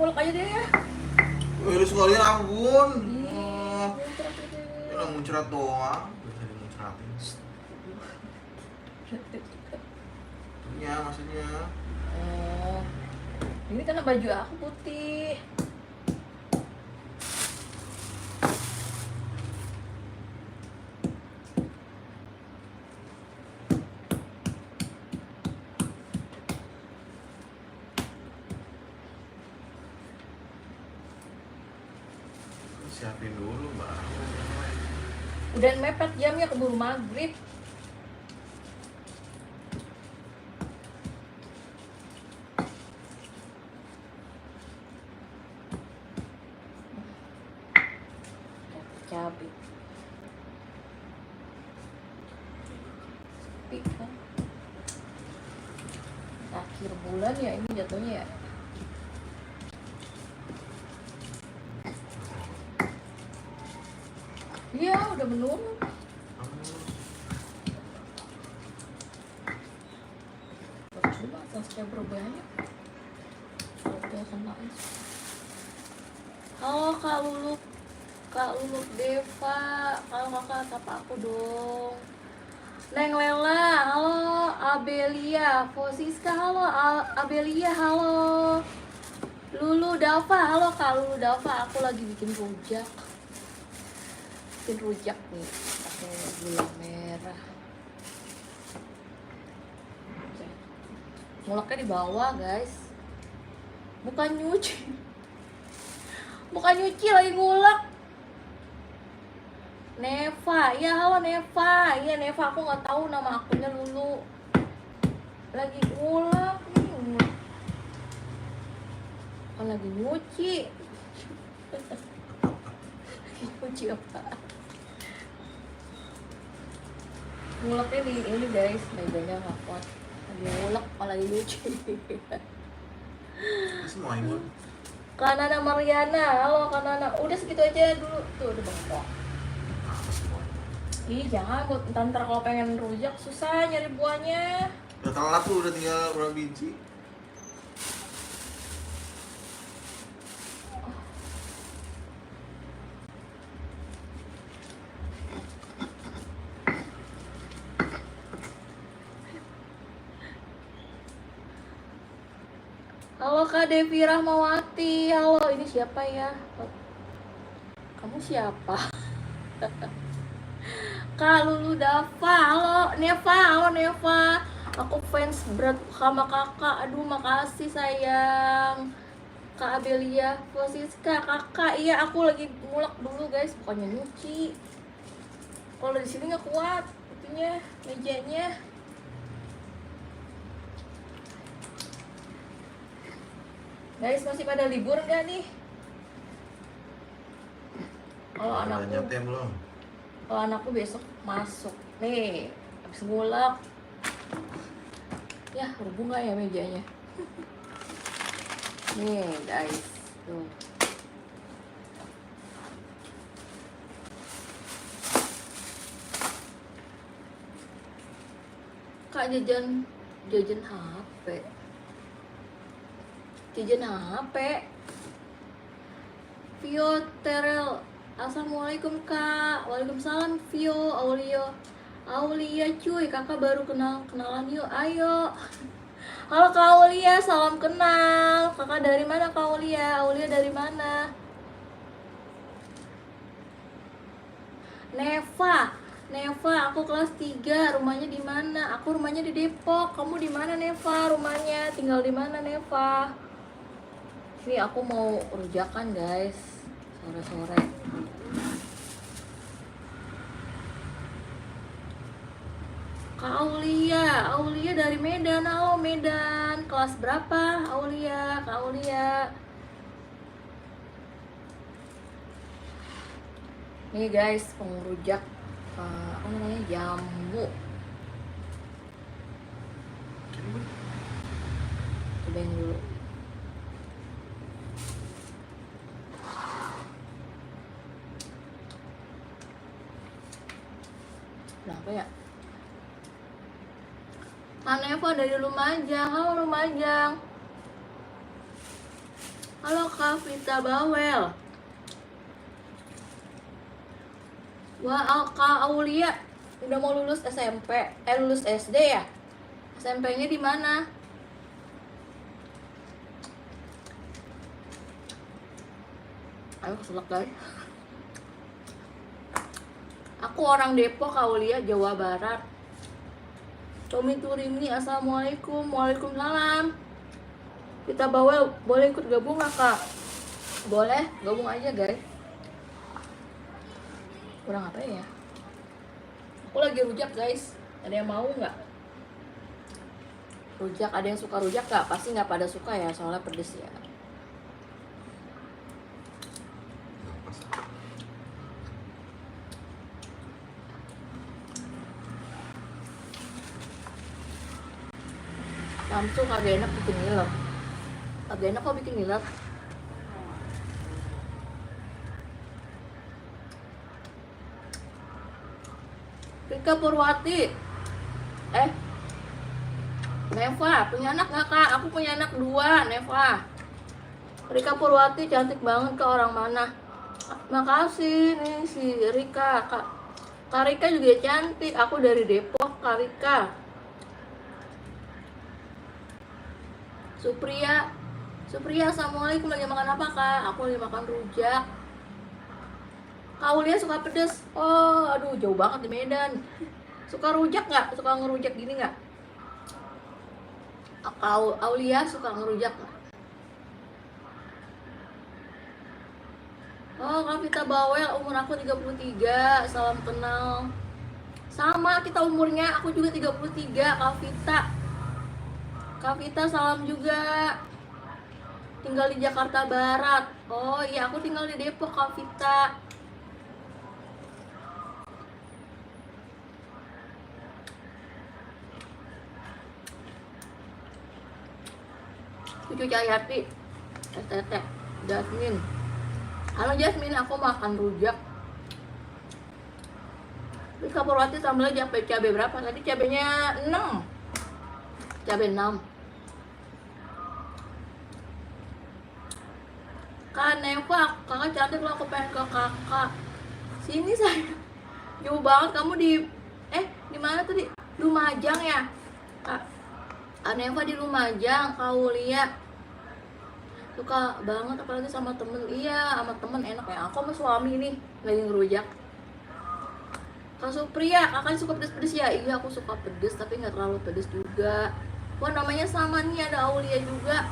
ngulek aja deh ya. Lu sekalian ampun. Muncrat Ya muncrat doang. Bisa dimuncratin. Ya maksudnya. Oh, ini karena baju aku putih. Siapin dulu mbak. Udah mepet jamnya, keburu maghrib. Cabai. Sepi kan. Akhir bulan ya ini jatuhnya ya. Iya, udah menurun. Percuma subscriber banyak. Udah kena. Halo Kak Lulu, Kak Lulu Deva, kalau kakak sapa aku dong. Neng Lela, halo. Abelia, Fosiska, halo. Abelia, halo. Lulu Dava, halo Kak Lulu Dava, aku lagi bikin rujak. Bikin rujak nih, pakai gula merah. Nguleknya di bawah guys, bukan nyuci. Bukan nyuci, lagi ngulek. Neva, ya halo Neva. Iya Neva, aku nggak tahu nama akunnya Lulu. Lagi ngulek nih. Bukan lagi nyuci. Nyuci apa? Nguleknya di ini guys, mejanya nggak kuat. Lagi ngulek, lagi nyuci. Semua imun. Kanana Mariana, halo Kanana. Udah segitu aja dulu. Tuh udah bengkok. Ih jangan, ntar kalau pengen rujak susah nyari buahnya. Udah telat tuh, udah tinggal berapa biji. Halo Kak Devi Rahmawati, halo, ini siapa ya? Kamu siapa? Kak Lulu Dava, halo Neva, halo Neva. Aku fans berat sama kakak, aduh makasih sayang. Kak Abelia, Fosiska, kakak, iya aku lagi ngulek dulu guys, bukannya nyuci. Kalau di sini nggak kuat, itunya mejanya. Guys, masih pada libur nggak nih? Kalau anakku, nyetem belum? kalau anakku besok masuk nih, habis ngulek. Ya, rubuh nggak ya mejanya? Nih guys, tuh. Kak jajan HP. Jajan HP. Vio Terel, assalamualaikum Kak. Waalaikumsalam Vio, Aulia cuy, kakak baru kenalan yuk, ayo. Halo Kak Aulia, salam kenal. Kakak dari mana Kak Aulia? Aulia dari mana? Neva, aku kelas 3. Rumahnya di mana? Aku rumahnya di Depok. Kamu di mana Neva? Rumahnya tinggal di mana Neva? Ini aku mau rujakan guys, sore-sore. Kak Aulia dari Medan. Halo Medan, kelas berapa Aulia? Kak Aulia. Nih guys, pengrujak apa namanya, jambu. Cobain dulu. Kenapa ya? Neva dari Lumajang. Halo Lumajang. Halo Kak Vita Bawel. Wah, Kak Aulia udah mau lulus SMP, lulus SD ya? SMP-nya di mana? Ayo keselak guys. Aku orang Depok, Kak Aulia, Jawa Barat. Tommy Turimni, assalamualaikum. Waalaikumsalam. Kita Bawel, boleh ikut gabung nggak Kak? Boleh, gabung aja guys. Kurang apa ya? Aku lagi rujak guys. Ada yang mau nggak? Rujak, ada yang suka rujak nggak? Pasti nggak pada suka ya, soalnya pedes ya. Samsu kagak enak bikin ngiler. Kagak enak kok bikin ngiler. Rika Purwati. Neva, punya anak nggak Kak? Aku punya anak 2, Neva. Rika Purwati cantik banget ke orang mana? Makasih nih si Rika. Kak Rika juga cantik. Aku dari Depok, Kak Rika. Supriya, assalamualaikum. Lagi makan apa Kak? Aku lagi makan rujak. Kak Aulia suka pedes. Oh, aduh jauh banget di Medan. Suka rujak nggak? Suka ngerujak gini nggak? Aulia suka ngerujak nggak? Oh, Kak Vita Bawel, umur aku 33. Salam kenal. Sama kita umurnya, aku juga 33, Kak Vita. Kak Vita salam juga. Tinggal di Jakarta Barat. Oh iya, aku tinggal di Depok, Kak Vita. Cucu Cahyati, Tete, Jasmine. Halo Jasmine, aku makan rujak. Rika Purwati sambelnya cabai berapa? Tadi cabainya 6. Cabai 6. Kak Neva, kakak cantik loh, aku pengen ke kakak. Sini saya. Jauh banget kamu di mana tadi? Lumajang ya? Kak Neva di Lumajang, Kak Aulia. Suka banget apalagi sama temen. Iya, sama temen enak ya. Aku sama suami nih lagi ngerujak. Kak Supriya, kakak suka pedes-pedes ya? Iya, aku suka pedes tapi nggak terlalu pedes juga. Wah, namanya sama nih, ada Aulia juga.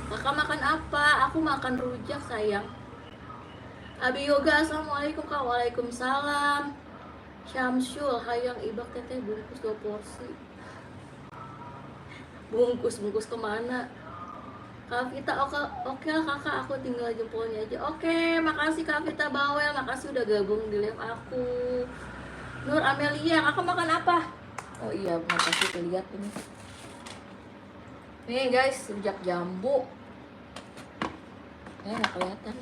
Kakak makan apa? Aku makan rujak sayang. Abi Yoga, assalamualaikum Kak. Waalaikumsalam. Syamsul, hayang ibak teteh bungkus 2 porsi. Bungkus kemana? Kak Vita, oke lah kakak, aku tinggal jempolnya aja. Oke, makasih Kak Vita Bawel, makasih udah gabung di live aku. Nur Amelia, kakak makan apa? Oh iya, makasih lihat ini. Nih guys, rujak jambu. Nggak kelihatan.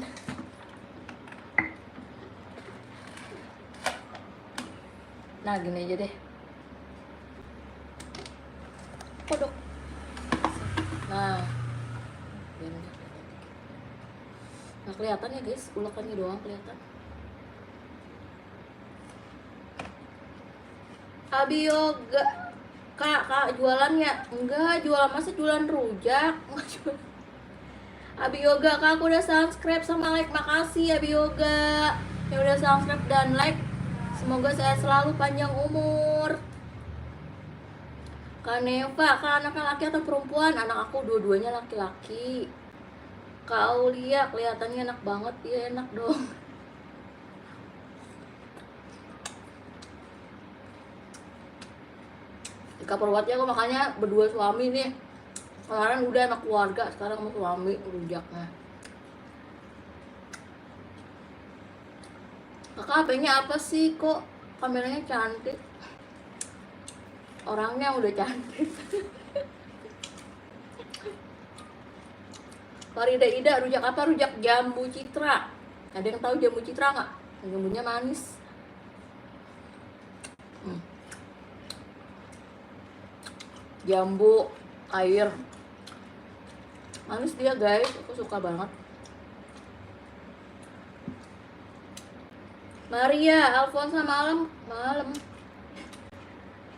Nah gini aja deh. Kodok. Nah, nggak kelihatan ya guys, ulekannya doang kelihatan. Abi Yoga, kak jualannya? Enggak, jualan masa jualan rujak. Abi Yoga, kak aku udah subscribe sama like, makasih Abi Yoga yang udah subscribe dan like. Semoga saya selalu panjang umur. Kak Neva, kak anaknya laki atau perempuan? Anak aku dua-duanya laki-laki. Kak Aulia kelihatannya enak banget, ya enak dong. Kak Purwati aku makanya berdua suami nih. Kemarin udah anak keluarga, sekarang sama suami rujaknya. Kakak HP-nya apa sih, kok kameranya cantik? Orangnya udah cantik. Farida Ida, rujak apa? Rujak jambu citra. Ada yang tahu jambu citra nggak? Jambunya manis. Jambu air. Manis dia guys, aku suka banget. Maria, Alfonsa malam.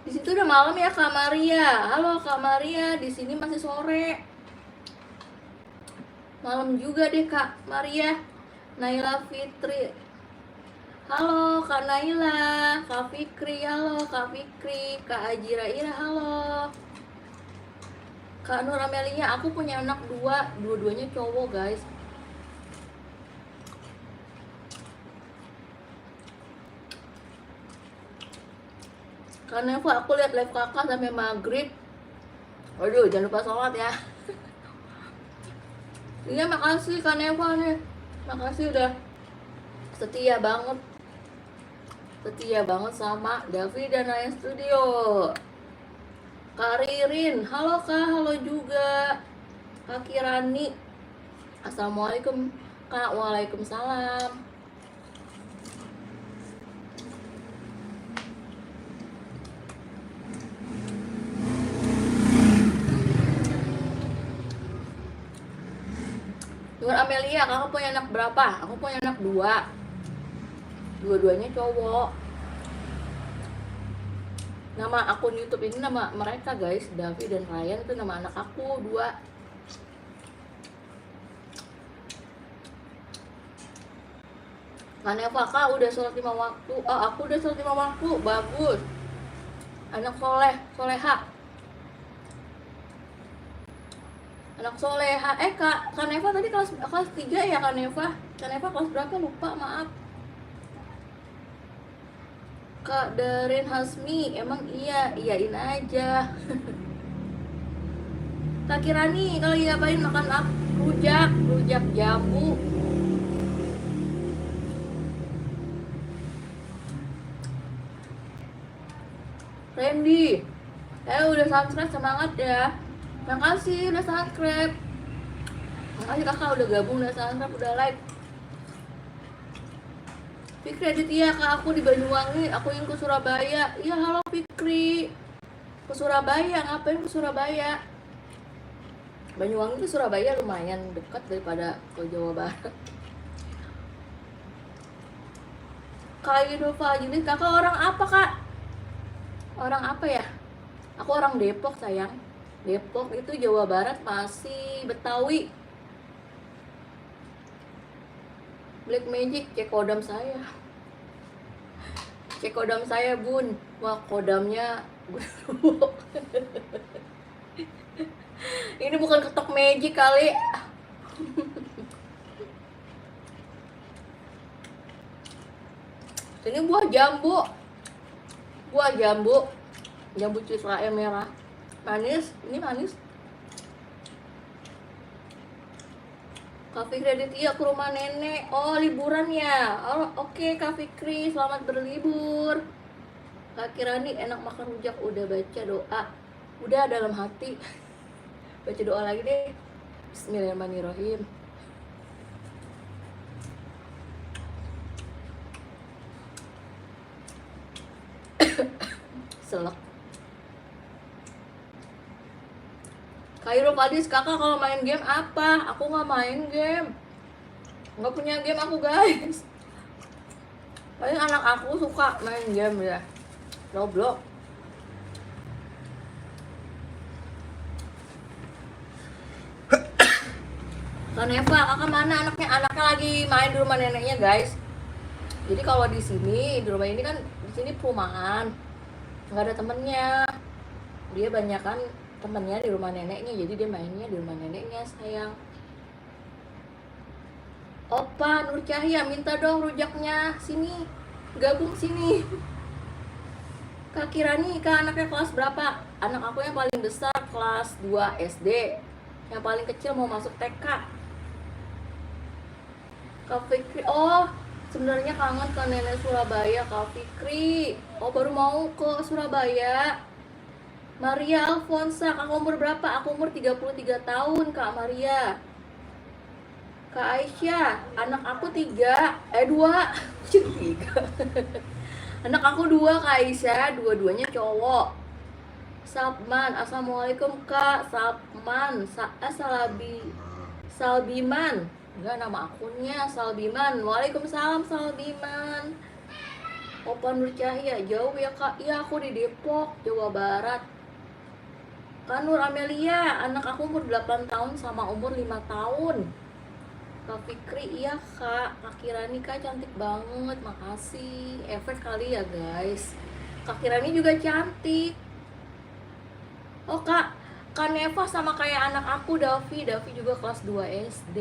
Di situ udah malam ya Kak Maria. Halo Kak Maria, di sini masih sore. Malam juga deh Kak Maria. Naila Fitri. Halo Kak Naila, Kak Fikri, halo Kak Fikri, Kak Ajira Ira, halo. Kak Nur Amelia, aku punya anak dua-duanya cowok guys. Karena aku lihat live kakak sampai maghrib. Waduh, jangan lupa sholat ya. Iya makasih Kak Neva nih. Makasih udah setia banget. Setia banget sama Davi dan Raya Studio. Kak Ririn, halo Kak, halo juga. Kak Kirani, assalamualaikum Kak, waalaikumsalam. Nur Amelia, kakak punya anak berapa? Aku punya anak 2. Dua-duanya cowok. Nama akun YouTube ini nama mereka guys, Davi dan Ryan, itu nama anak aku 2. Kaneva, Kak udah sholat 5 waktu. Oh, aku udah sholat 5 waktu, bagus. Anak soleh, soleha. Anak soleha. Kak Neva tadi kelas 3 ya Kak Neva? Kak Neva kelas berapa? Lupa, maaf. Kak Darin Hasmi, emang iyain aja. Kak Kirani, kalau lagi ngapain makan apa? Rujak jambu. Randy, udah subscribe, semangat ya. Makasih udah subscribe. Makasih kakak udah gabung, udah subscribe, udah like. Fikri Aditya, Kak aku di Banyuwangi, aku yang ke Surabaya. Iya halo Fikri. Ke Surabaya, ngapain ke Surabaya? Banyuwangi ke Surabaya lumayan dekat daripada ke Jawa Barat. Kak Inova, jadi kakak orang apa Kak? Orang apa ya? Aku orang Depok sayang. Depok itu Jawa Barat, masih Betawi. Black Magic, cek kodam saya. Cek kodam saya bun. Wah kodamnya ini bukan ketok magic kali. Ini buah jambu. Jambu Israel merah. Manis, ini manis. Kak Fikri Aditya ke rumah nenek. Oh, liburan ya. Oh, oke Kak Fikri, selamat berlibur. Kak Kirani, enak makan rujak, udah baca doa. Udah dalam hati. Baca doa lagi deh. Bismillahirrahmanirrahim. Selek. Kairo Fadis, kakak kalau main game apa? Aku nggak main game. Nggak punya game aku guys. Paling anak aku suka main game ya. Roblox. Kak Neva, kakak mana anaknya? Anaknya lagi main di rumah neneknya guys. Jadi kalau di sini, di rumah ini kan di sini perumahan, nggak ada temennya. Dia banyakan temennya di rumah neneknya, jadi dia mainnya di rumah neneknya sayang. Opa Nur Cahya, minta dong rujaknya, sini, gabung sini. Kak Kirani, Kak anaknya kelas berapa? Anak aku yang paling besar kelas 2 SD, yang paling kecil mau masuk TK. Kak Fikri, oh sebenarnya kangen ke nenek Surabaya. Kak Fikri, oh baru mau ke Surabaya. Maria Alfonsa, kakak umur berapa? Aku umur 33 tahun Kak Maria. Kak Aisyah, anak aku 2 anak aku 2 Kak Aisyah, dua-duanya cowok. Sabman, assalamualaikum Kak. Sabman, Salbiman, enggak nama akunnya Salbiman. Waalaikumsalam Salbiman. Opan Bercahaya, jauh ya kak? Iya aku di Depok, Jawa Barat. Kak Nur Amelia, anak aku umur 8 tahun sama umur 5 tahun. Kak Fikri, iya kak. Kak Kirani, kak cantik banget, makasih. Efek kali ya guys. Kak Kirani juga cantik. Oh Kak Neva sama kayak anak aku Davi juga kelas 2 SD.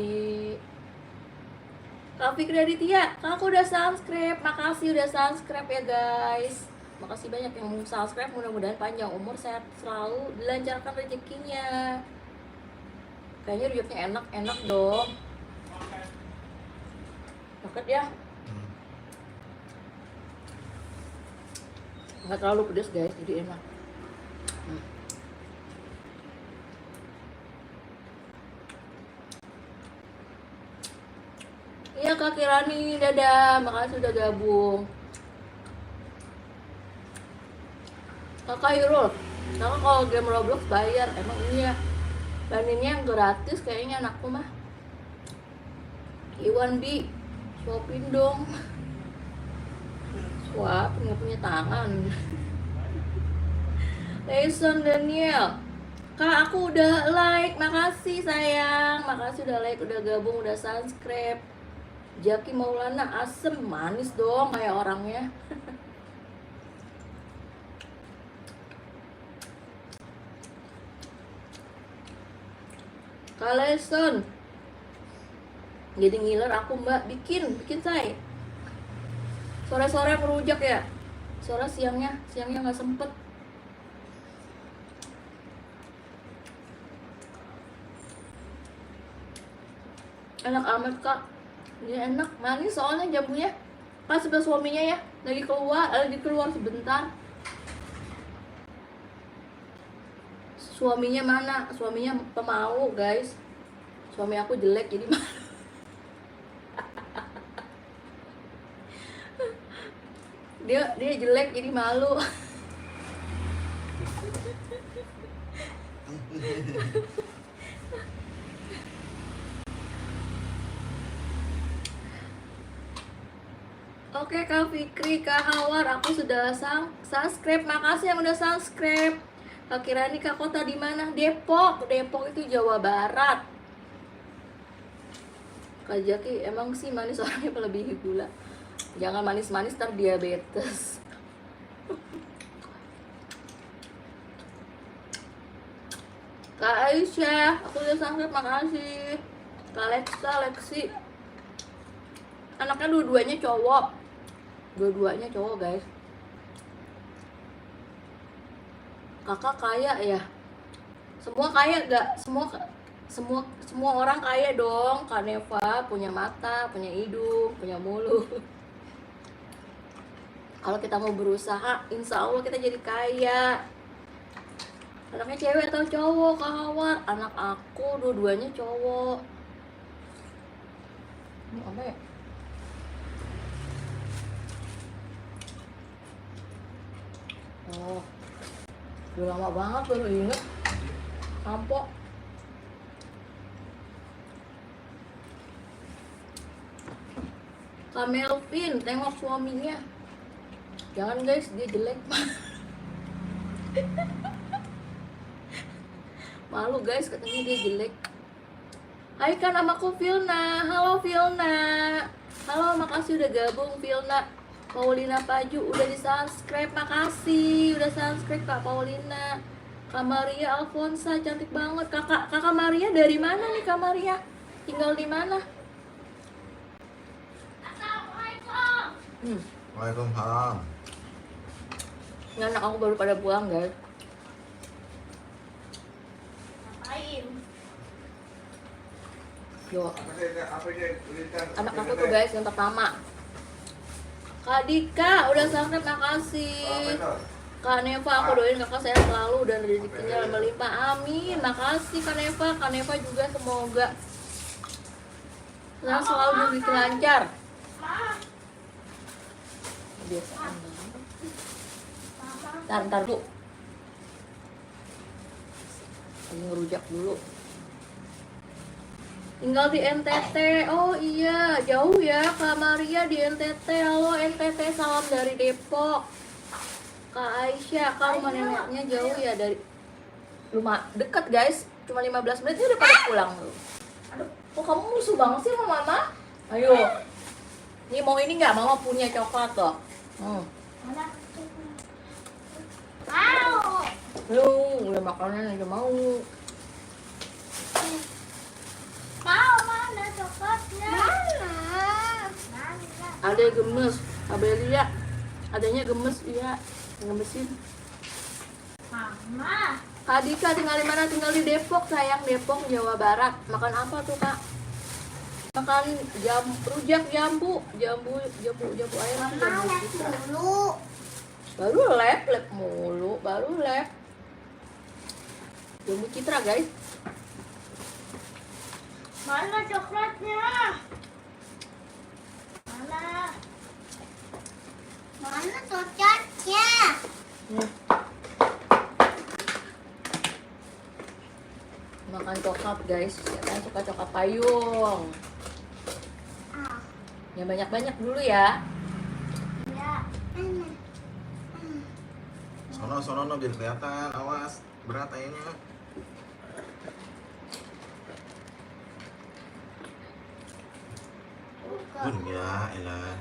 Kak Fikri Aditya, kak aku udah subscribe, makasih udah subscribe ya guys. Makasih banyak yang mau subscribe, mudah-mudahan panjang umur, sehat selalu, dilancarkan rezekinya. Kayaknya rujuknya enak dong. Deket ya, nggak terlalu pedas guys, jadi enak. Iya Kak Kirani, dadah, makasih udah gabung. Kakak Irul, kakak kalau game Roblox bayar, emang iya. Bandingnya yang gratis kayaknya anakku mah. Iwan Bi, suapin dong. Suapin, nggak punya tangan. Jason Daniel, kak aku udah like, makasih sayang, makasih udah like, udah gabung, udah subscribe. Jaki Maulana, asem, manis dong kayak orangnya. Kaleson, jadi ngiler aku mbak, bikin say. Sore-sore merujak ya, sore siangnya nggak sempet. Enak amat kak, ini enak, manis soalnya jambunya. Pas sebelah suaminya ya, lagi keluar sebentar. Suaminya mana? Suaminya pemalu guys. Suami aku jelek jadi malu. dia jelek jadi malu. Oke Kak Fikri, Kak Hawar, aku sudah subscribe. Makasih yang udah subscribe. Kak Kirani, Kak kota di mana? Depok itu Jawa Barat. Kak Jaki, emang sih manis orangnya melebihi gula. Jangan manis-manis ntar diabetes. Kak Aisyah, aku udah subscribe, makasih. Kak Lexi. Anaknya dua-duanya cowok. Dua-duanya cowok guys. Kakak kaya ya? Semua kaya gak? Semua orang kaya dong. Kak Neva punya mata, punya hidung, punya mulut. Kalau kita mau berusaha, insya Allah kita jadi kaya. Anaknya cewek atau cowok, Kak Hawar? Anak aku dua-duanya cowok. Ini apa ya? Oh, udah lama banget baru inget. Ampok. Kak Melvin, tengok suaminya. Jangan guys, dia jelek. Malu guys, katanya dia jelek. Hai kan, namaku Vilna. Halo Vilna. Halo, makasih udah gabung Vilna. Paulina Paju udah di subscribe, makasih udah subscribe Kak Paulina. Kak Maria Alfonsa cantik banget. Kakak Maria dari mana nih Kak Maria? Tinggal di mana? Assalamualaikum. Waalaikumsalam. Ini anak aku baru pada pulang guys. Ngapain? Yo. Anak aku tuh guys yang pertama. Kak Dika udah subscribe, makasih. Kak Neva, aku doain kakak sehat selalu dan rezekinya melimpah, amin. Makasih Kak Neva. Kak Neva juga semoga selalu rezeki lancar. Kebiasaan banget. Ntar dulu. Lagi ngerujak dulu. Tinggal di NTT. Oh iya, jauh ya Kak Maria di NTT. Halo NTT, salam dari Depok. Kak Aisyah, Kak rumah neneknya jauh ya dari rumah deket guys, cuma 15 menit dia udah pada pulang loh. Aduh, kok kamu musuh banget sih sama mama? Ayo, ini mau ini nggak? Mama punya coklat loh. Mau. Lu udah makanan aja mau. Mau mana coklatnya? Mana? Ada yang gemes, Abelia. Adanya gemes, iya, gemesin. Mama. Kak Dika tinggal di mana? Tinggal di Depok sayang, Depok Jawa Barat. Makan apa tuh Kak? Makan rujak jambu air itu jambu citra. Dulu. Baru lep mulu, baru lep. Jambu citra guys. Mana coklatnya? Mana? Mana coklatnya? Nih. Makan coklat guys, kan suka coklat payung. Yang banyak-banyak dulu ya. Ya. Sono no biar kelihatan, awas berat kayaknya. Ya, elah.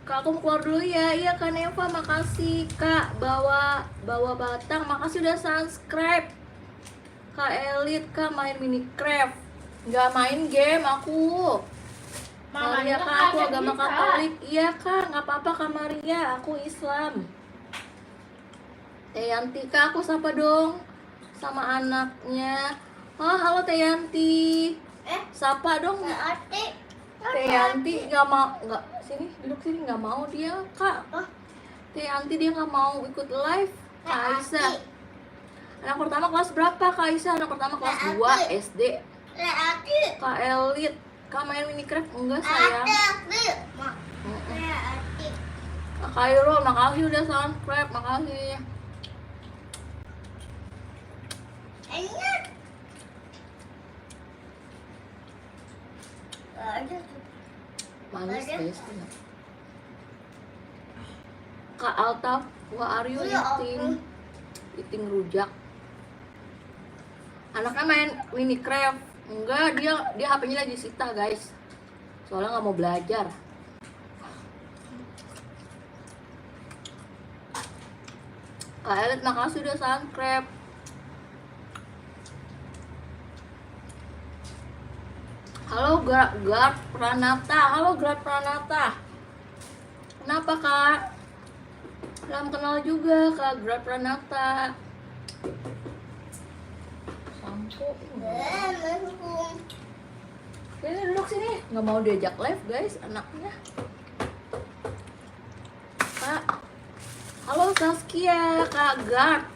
Kak, aku mau keluar dulu ya. Iya Kak Neva, makasih Kak. Bawa batang, makasih udah subscribe. Kak Elit, Kak main Minecraft. Nggak main game aku. Maria Kak, aku agama Katolik. Iya Kak, nggak apa-apa Kak Maria, aku Islam. Teh Yanti Kak, aku sapa dong sama anaknya. Oh, halo Teh Yanti. Sapa dong. Teh Yanti nggak mau, nggak sini duduk sini, nggak mau dia Kak. Teh Yanti dia nggak mau ikut live. Kak Aisyah, anak pertama kelas berapa Kak Aisyah? Anak pertama kelas 2 SD. Kak Elit, Kak main Minecraft enggak sayang? Kak Kairul, makasih udah subscribe, makasih. Manis guys. Kak Altaf, what are you eating? Eating rujak. Anaknya main Minecraft. Enggak, dia HP-nya lagi disita guys. Soalnya nggak mau belajar. Kak Elit, makasih udah subscribe. Halo Grat Pranata. Halo Grat Pranata. Kenapa Kak? Salam kenal juga Kak Grat Pranata. Sampo. Ini duduk sini. Nggak mau diajak live guys anaknya. Kak. Halo Saskia, Kak Grat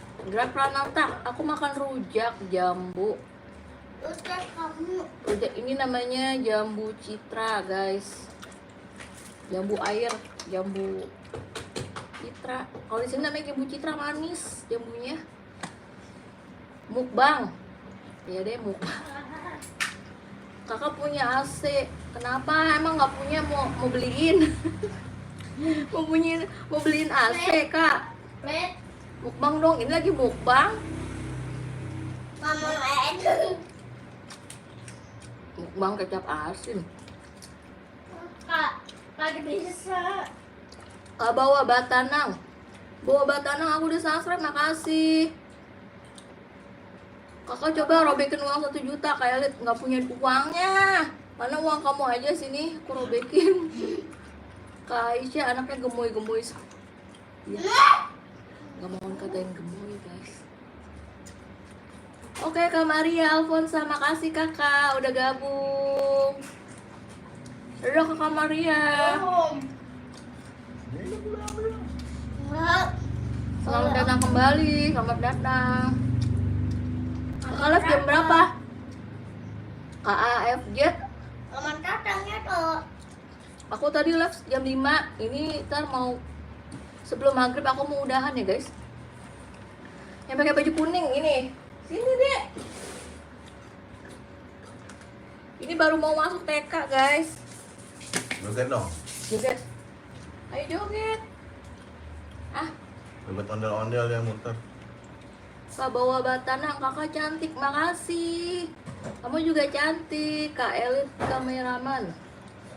Pranata. Aku makan rujak jambu. Rujak ini namanya jambu citra guys. Jambu air, jambu citra. Kalau di sini namanya jambu citra, manis jambunya. Mukbang. Ya deh mukbang. Kakak punya AC. Kenapa? Emang nggak punya, mau beliin? mau beliin AC Kak. Mukbang dong. Ini lagi mukbang. Mukbang kecap asin. Kak, lagi bisa. Kak bawa batanang. Aku udah subscribe, makasih. Kakak coba robekin uang 1 juta. Kayak liat nggak punya uangnya. Mana uang kamu aja sini, aku robekin. Kak Aisyah anaknya gemoy. Ya. Gak mau katain gemoy guys. Oke Kak Maria Alfonsa, makasih kakak udah gabung. Udah Kak Maria. Selamat datang kembali, selamat datang. Kakak live jam berapa? KAFJ. Selamat datang ya tuh. Aku tadi live jam 5. Ini ntar mau Sebelum maghrib aku mau udahan ya guys. Yang pakai baju kuning ini, sini deh. Ini baru mau masuk TK guys. Joget dong. Joget. Ayo joget. Ah, Joget ondel-ondel yang muter. Kak bawa batanang, kakak cantik, makasih. Kamu juga cantik, Kak Elit kameraman.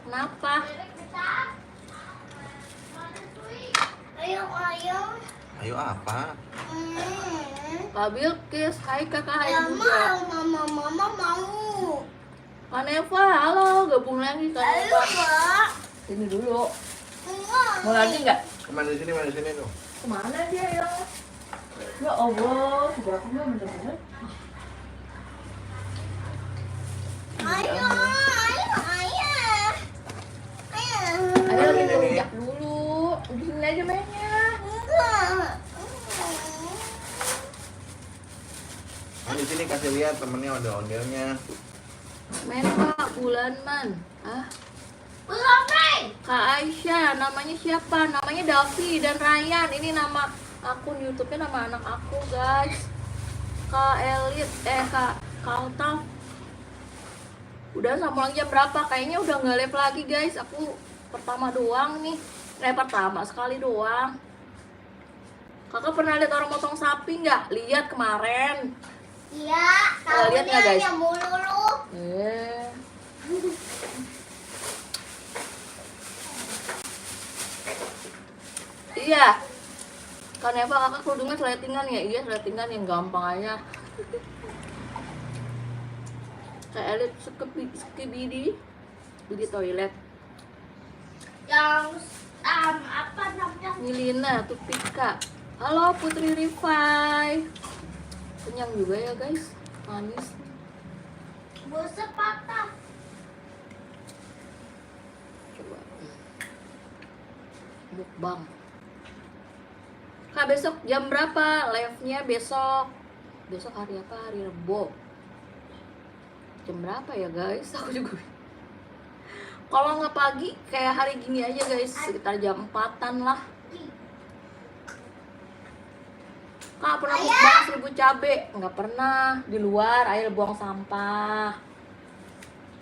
Kenapa? Ayo, ayo. Ayo apa? Kak Bilkis, hai kakak, hai Ya juga. mama mau. Kak Neva, halo, gabung lagi Kak Ayo, Neva. Pak. Ini dulu. Enggak. Mau lagi nggak? Main di sini tuh. Kemana dia ya? Ya Allah, sudah aku bener-bener. Ayo, ayo, ayo. Ayo. Ada lagi ngelunjak dulu. Di sini aja mainnya. Enggak. Nah, di sini kasih lihat temennya ondel-ondelnya. Main Kak, bulan man. Ah, Belum, Rey. Kak Aisyah, namanya siapa? Namanya Davi dan Ryan. Ini nama akun YouTube-nya, nama anak aku, guys. Kak Elit, Kak Altaf. Udah sambung lagi jam berapa? Kayaknya udah nggak live lagi, guys. Aku pertama doang nih. Pertama sekali doang. Kakak pernah lihat orang motong sapi nggak? Lihat kemarin. Iya, Lihat nggak, guys? yang mulu. Iya. Kan Eva kakak kerudungnya seletingan ya? Iya, seletingan yang gampang aja. Kayak Elit skibidi di toilet. Yang apa namanya? Milina, Tupika. Halo Putri Rifai. Kenyang juga ya guys, manis. Buset patah. Coba. Mukbang. Kak besok jam berapa? Live-nya besok. Besok hari apa? Hari Rebo. Jam berapa ya guys? Aku juga. Kalau nggak pagi, kayak hari gini aja guys, sekitar jam 4-an lah. Kak pernah mukbang 1000 cabe? Nggak pernah, di luar air buang sampah.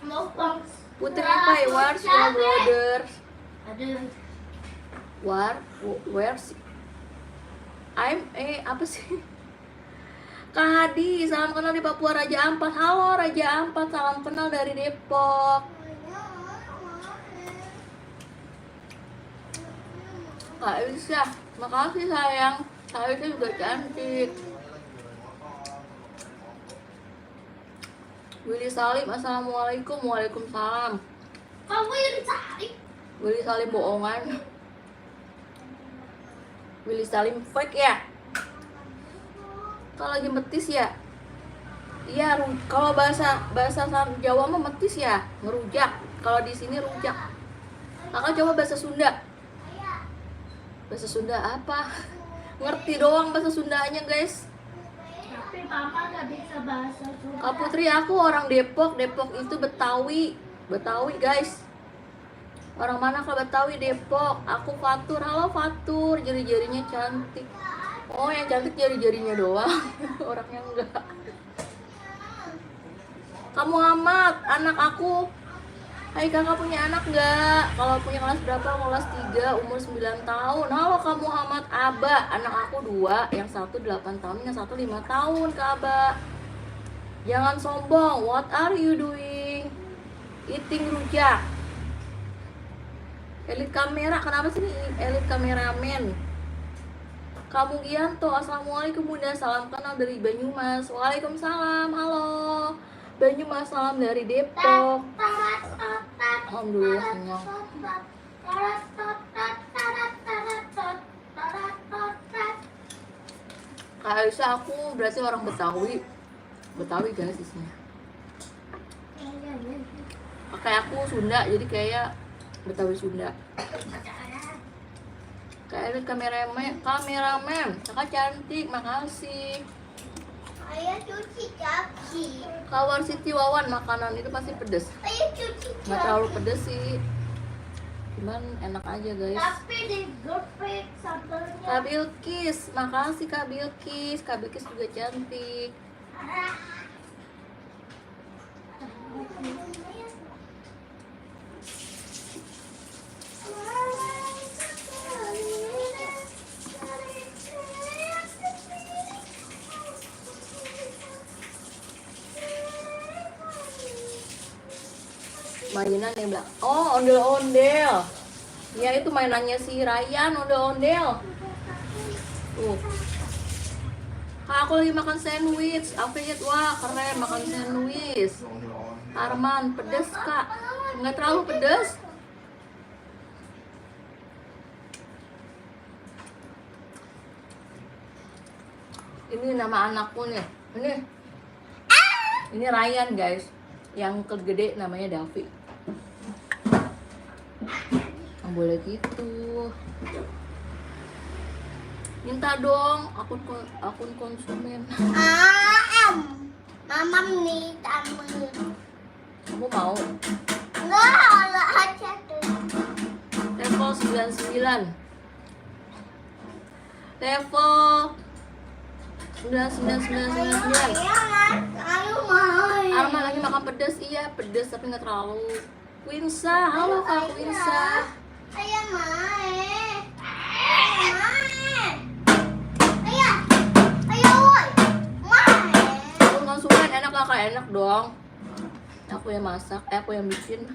Mau bang. Putri Rifai, where's your brother? Aduh. Where's I'm apa sih? Kak Hadi, salam kenal di Papua Raja Ampat. Halo Raja Ampat, salam kenal dari Depok. Kak Elisa, makasih sayang. Kak Elisa juga cantik. Willy Salim, assalamualaikum. Waalaikumsalam. Kamu yang cari. Willy Salim bohongan. Willy Salim fake ya? Kalau lagi metis ya? Iya, kalau bahasa Jawa mah metis ya, ngerujak. Kalau di sini rujak. Kakak coba bahasa Sunda. Bahasa Sunda apa? Ngerti doang bahasa Sundanya, guys. Tapi mama nggak bisa bahasa Sunda. Kak Putri, aku orang Depok. Depok itu Betawi. Betawi, guys. Orang mana Kak Betawi? Depok. Aku Fatur. Halo Fatur. Jari-jarinya cantik. Oh, yang cantik jari-jarinya doang. Orangnya enggak. Kamu Amat, anak aku. Hai kakak, punya anak enggak? Kalau punya kelas berapa? Kelas 3, umur 9 tahun. Halo Kak Muhammad Aba, anak aku 2, yang satu 8 tahun, yang satu 5 tahun Kak Aba. Jangan sombong, what are you doing? Eating rujak. Elit kamera, kenapa sih ini elit kameramen? Kamu Gianto, assalamualaikum bunda, salam kenal dari Banyumas. Waalaikumsalam, halo Banyumas, salam dari Depok. Alhamdulillah kenyang. Kak Aisyah, aku berarti orang Betawi. Betawi guys isinya. Kayak aku Sunda, jadi kayak Betawi Sunda. Kayak kameramen, kakak cantik, makasih. Ayah cuci kaki. Kawar Siti Wawan, makanan itu pasti pedes. Ayah cuci Nggak kaki. terlalu pedes sih. Cuman enak aja guys. Tapi di gepek sambelnya. Kak Bilkis, makasih Kak Bilkis. Kak Bilkis juga cantik. Mainan yang bilang, oh ondel-ondel. Ya itu mainannya si Ryan, ondel-ondel. Tuh. Kak, aku lagi makan sandwich. Afid, wah keren makan sandwich. Arman, pedes kak. Nggak terlalu pedes. Ini nama anakku nih. Ini Ryan guys. Yang kegede namanya Davi. Nggak boleh gitu. Minta dong akun konsumen. Mama nih tamu. Kamu mau? Enggak, olah aja tuh. Level 99. Level 9999. Ayo main. Arman lagi makan pedas, iya pedas tapi nggak terlalu. Winsa, halo Kak Winsa. Ayo main. Ayo main. Ayo. Ayo woi. Main. Akun konsumen enak lah Kak, enak dong. Aku yang masak, aku yang bikin.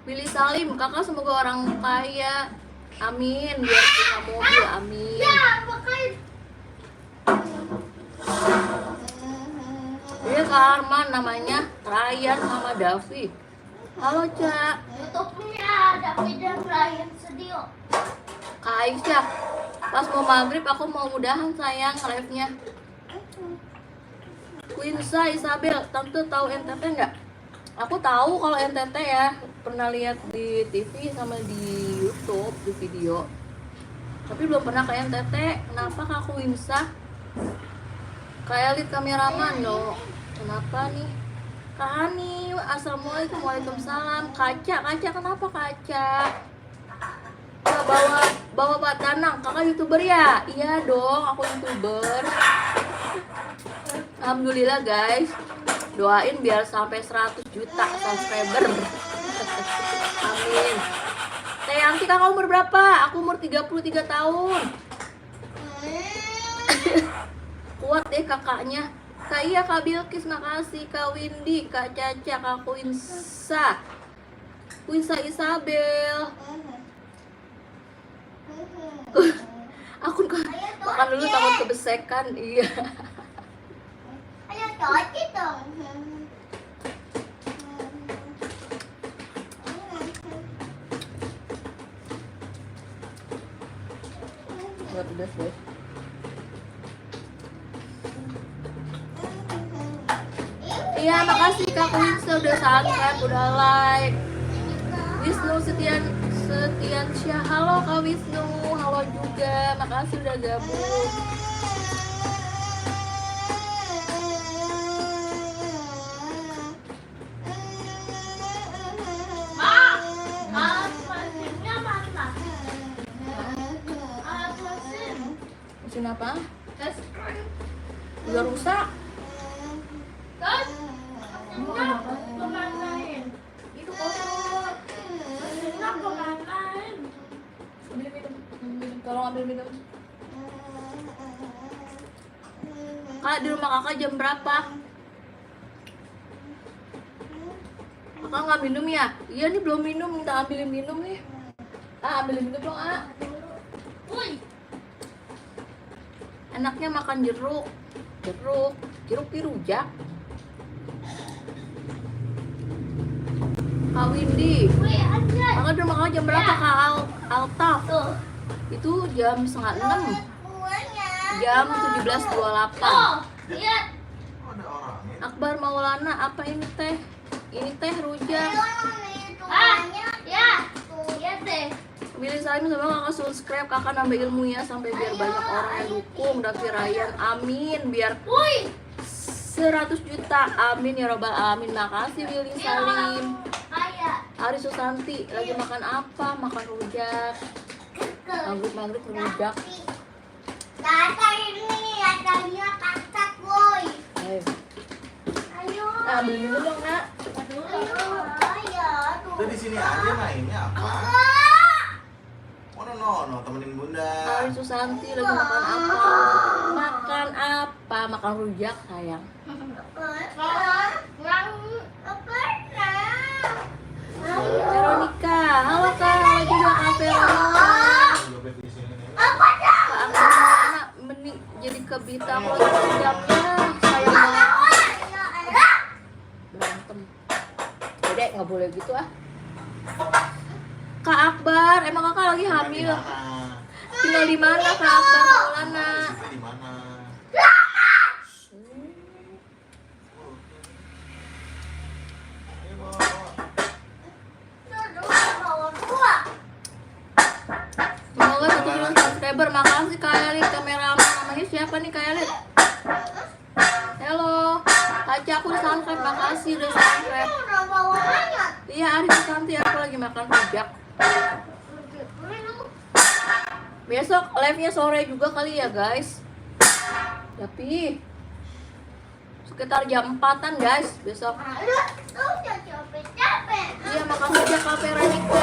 Willy Salim, kakak semoga orang kaya. Amin, biar punya mobil, amin. Ya, pakai. Dia Kak Arman namanya Ryan sama Davi. Halo Cak. YouTube-nya David dan Ryan Studio. Kak Aisyah, pas mau maghrib aku mau mudahan sayang live-nya. Winsa Isabel, tante tahu NTT nggak? Aku tahu kalau NTT ya, pernah lihat di TV sama di YouTube di video. Tapi belum pernah ke NTT. Kenapa Kak Winsa? Kak Elit kameraman loh. Kenapa nih? Kak Hani, assalamualaikum, waalaikumsalam. Kaca, kenapa Kaca? Kak, bawa Pak Tanang, kakak YouTuber ya? Iya dong, aku YouTuber. Alhamdulillah guys, doain biar sampai 100 juta subscriber. Amin. Teh Yanti, kakak umur berapa? Aku umur 33 tahun. Kuat deh kakaknya. Kak Iya, Kak Bilkis, makasih. Kak Windy, Kak Caca, Kak Winsa Isabel. Akun makan dulu takut kebesekan. Iya. Ayo cocok dong. Nggak pedas guys. Iya, makasih Kak Winsa udah subscribe, udah like. Wisnu Setiansyah, halo Kak Wisnu, halo juga, makasih udah gabung. Alat mesinnya mana? Alat mesin. Mesin apa? Es krim. Udah rusak. Kan? Mesinnya kemanain? Itu kotor. Mesinnya kemanain? Ambil minum, tolong ambil minum. Kak, di rumah kakak jam berapa? Kakak nggak minum ya? Iya nih belum minum, minta ambilin minum nih. Ambilin minum dong, Woi. Enaknya makan jeruk pirujak. Kak Windy, Woi aja. kakak di rumah kakak jam berapa Kak Altaf? Tuh. Itu jam 5:30, Kuahnya. jam 17.28. Oh, lihat. Ada orangnya. Akbar Maulana, apa ini teh? Ini teh rujak. Ya. Tuh, lihat deh. Willy Salim, semoga kakak subscribe, kakak nambah ilmunya sampai biar banyak orang yang dukung. Davi Ryan, amin, biar Woi. 100 juta, amin ya robbal alamin. Makasih Willy Salim. Ari Susanti lagi makan apa? Makan rujak. Maghrib rujak. Tata ini adanya kakak boy. Ayo. Ayo. Nah, beli dulu dong, Nak. Ayo. Ayo. Udah di sini aja mainnya apa? Oh no, temenin bunda. Ari Susanti lagi makan apa? Makan apa? Makan rujak, sayang. Veronica, halo Kak, halo juga Kak Veronica. Udah beli di sini nih. Kak anak mending jadi kebita aku lagi rujaknya, sayang banget. Berantem. Dedek nggak boleh gitu ah. Kak Akbar, emang kakak lagi hamil? Tinggal di mana Kak Akbar Maulana? Di mana? Ayo, bawa. Semoga 1 juta subscriber. Makasih Kak Elit, kameramen. Namanya siapa nih Kak Elit? Halo, Kaca aku udah subscribe. Makasih udah subscribe. Iya, Ari Susanti, aku lagi makan rujak. Besok live-nya sore juga kali ya guys. Tapi sekitar jam 4-an guys besok. Iya, makasih ya Kak Veronica.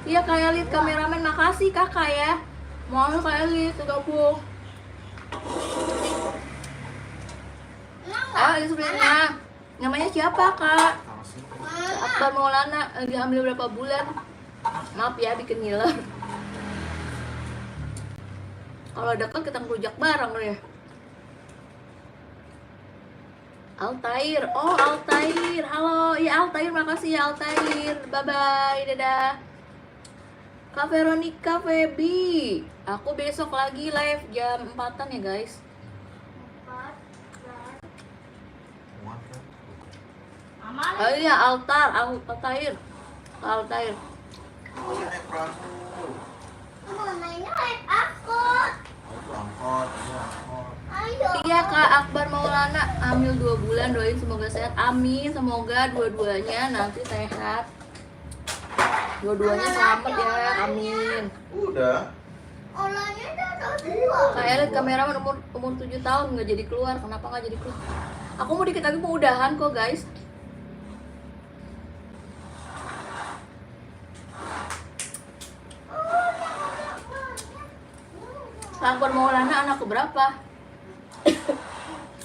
Iya Kak Elit, kameramen. Makasih kakak ya. Mau Kak Elit gabung. Ah, ini sebenarnya namanya siapa Kak? Akbar Maulana, lagi hamil berapa bulan? Maaf ya bikin ngiler. Kalau dekat kita ngerujak bareng deh. Altair, oh Altair, halo, ya Altair, makasih ya Altair, bye bye, dadah. Kak Veronica, Feby, aku besok lagi live jam 4-an ya guys. Oh iya, Altair, Altair. Oh, ini naik perahu. Angkot. Iya Kak Akbar Maulana hamil 2 bulan, doain semoga sehat. Amin, semoga dua-duanya nanti sehat. Dua-duanya selamat ya, amin. Udah. Kak Elit kameramen umur 7 tahun nggak jadi keluar. Kenapa nggak jadi keluar? Aku mau dikit lagi mau udahan kok guys. Kak Akbar Maulana anak keberapa?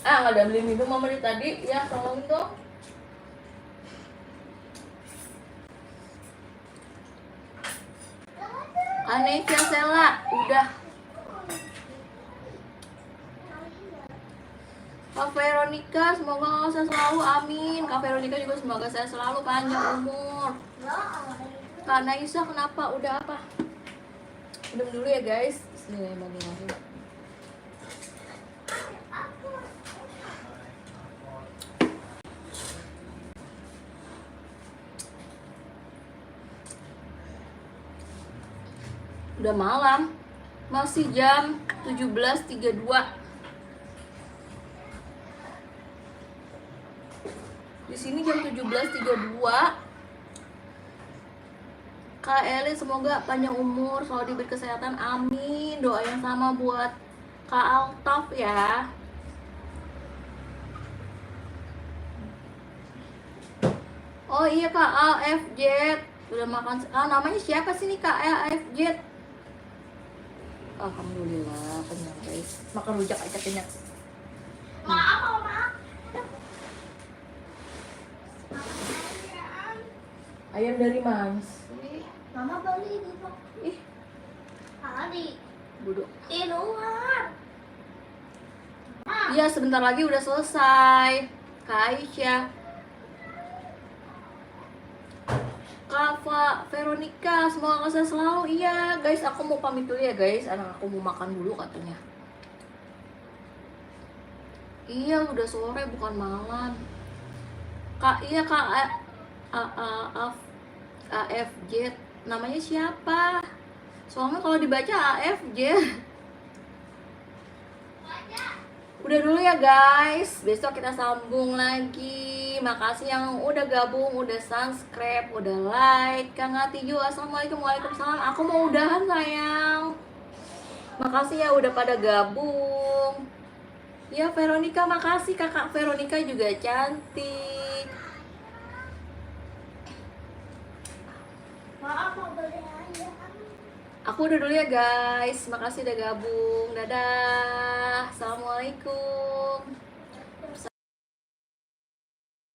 Ah, nggak ada beli minum mama dari tadi ya, tolongin dong. Anesya Sela, udah. Kak Veronica, semoga sehat selalu, amin. Kak Veronica juga semoga sehat selalu, panjang umur. Kak Naisa kenapa? Udah apa? Minum dulu ya guys. Bismillahirrahmanirrahim. Udah malam, masih jam 17.32. Di sini jam 17.32. Kak Eli semoga panjang umur, selalu diberi kesehatan, amin. Doa yang sama buat Kak Altaf ya. Oh iya Kak AFJ udah makan. Namanya siapa sih nih Kak AFJ? Alhamdulillah kenyang guys. Makan rujak aja kenyang. Ayam dari mana sih? Mama beli di bawah. Ih, Tadi bodoh. di luar. Iya, sebentar lagi udah selesai. Kak Aisyah. Kak Veronica, semoga sehat selalu. Iya, guys, aku mau pamit dulu ya, guys. Anak aku mau makan dulu katanya. Iya, udah sore bukan malam. Kak, iya Kak AFJ. Namanya siapa? Soalnya kalau dibaca AFJ. Udah dulu ya guys, besok kita sambung lagi makasih yang udah gabung, udah subscribe, udah like. Kang Atiju, assalamualaikum, waalaikumsalam. Aku mau udahan sayang. Makasih ya udah pada gabung. Ya Veronica, makasih kakak Veronica juga cantik. Maaf mau beli ayam. Aku udah dulu ya guys. Makasih udah gabung. Dadah. Assalamualaikum.